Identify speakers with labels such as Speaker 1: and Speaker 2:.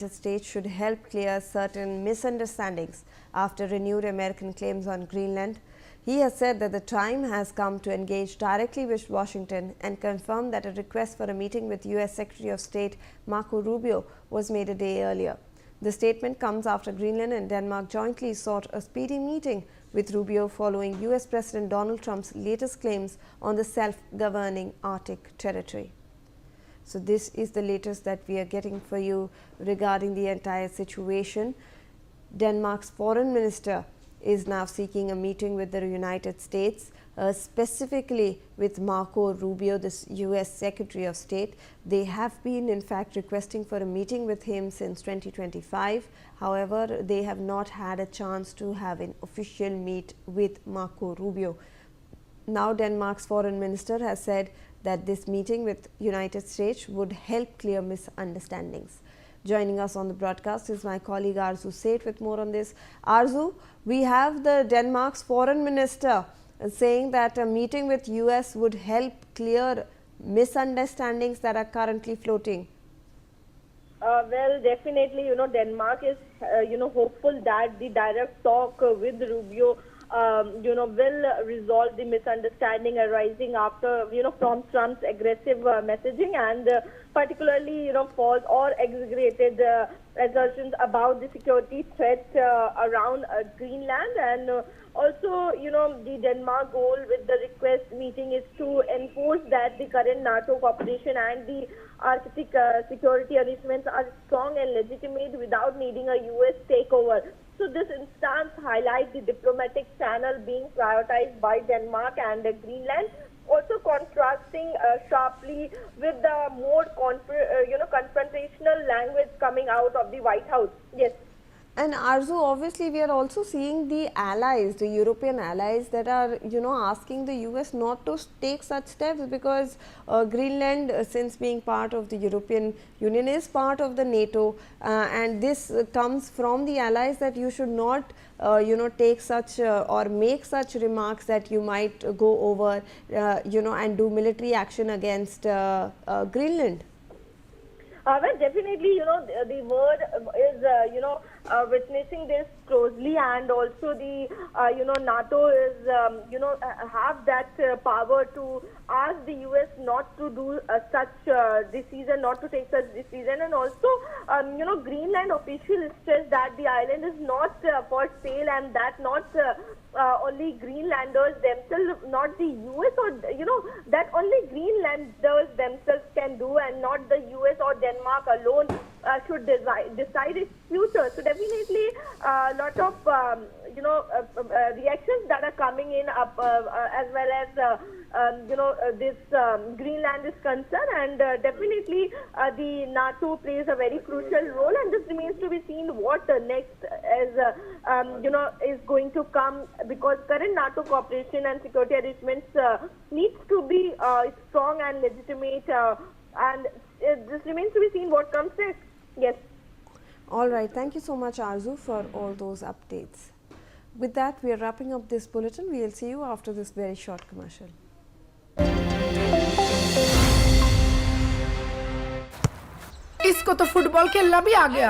Speaker 1: United States should help clear certain misunderstandings after renewed American claims on Greenland. He has said that the time has come to engage directly with Washington and confirmed that a request for a meeting with U.S. Secretary of State Marco Rubio was made a day earlier. The statement comes after Greenland and Denmark jointly sought a speedy meeting with Rubio following U.S. President Donald Trump's latest claims on the self-governing Arctic territory. So this is the latest that we are getting for you regarding the entire situation. Denmark's foreign minister is now seeking a meeting with the United States, specifically with Marco Rubio, this U.S. Secretary of State. They have been in fact requesting for a meeting with him since 2025. However, they have not had a chance to have an official meet with Marco Rubio. Now Denmark's foreign minister has said that this meeting with United States would help clear misunderstandings. Joining us on the broadcast is my colleague Arzu Seth with more on this. Arzu, we have the Denmark's foreign minister saying that a meeting with US would help clear misunderstandings that are currently floating.
Speaker 2: Well, definitely, Denmark is, hopeful that the direct talk with Rubio will resolve the misunderstanding arising after, from Trump's aggressive messaging and particularly, false or exaggerated assertions about the security threat around Greenland. And also, the Denmark goal with the request meeting is to enforce that the current NATO cooperation and the Arctic security arrangements are strong and legitimate without needing a U.S. takeover. So this instance highlights the diplomatic channel being prioritized by Denmark and Greenland, also contrasting sharply with the more confrontational language coming out of the White House. Yes.
Speaker 1: And Arzu, obviously we are also seeing the allies, the European allies that are, asking the US not to take such steps because Greenland, since being part of the European Union, is part of the NATO, and this comes from the allies that you should not, take such or make such remarks that you might go over, and do military action against Greenland.
Speaker 2: Well, definitely, the world is, witnessing this closely, and also the, NATO is, have that power to ask the U.S. not to do such decision, not to take such decision. And also, Greenland officials stress that the island is not for sale and that not only Greenlanders themselves, not the U.S. or, that only Greenlanders themselves can do and not the U.S. or Denmark alone should decide its future. So definitely a lot of, reactions that are coming in up as well as, this Greenland is concerned, and definitely the NATO plays a very crucial role, and this remains to be seen what next as, is going to come, because current NATO cooperation and security arrangements needs to be strong and legitimate, and this remains to be seen what comes next. Yes.
Speaker 1: All right. Thank you so much, Arzu, for all those updates. With that, we are wrapping up this bulletin. We will see you after this very short commercial.
Speaker 3: इसको तो football खेलना भी आ गया।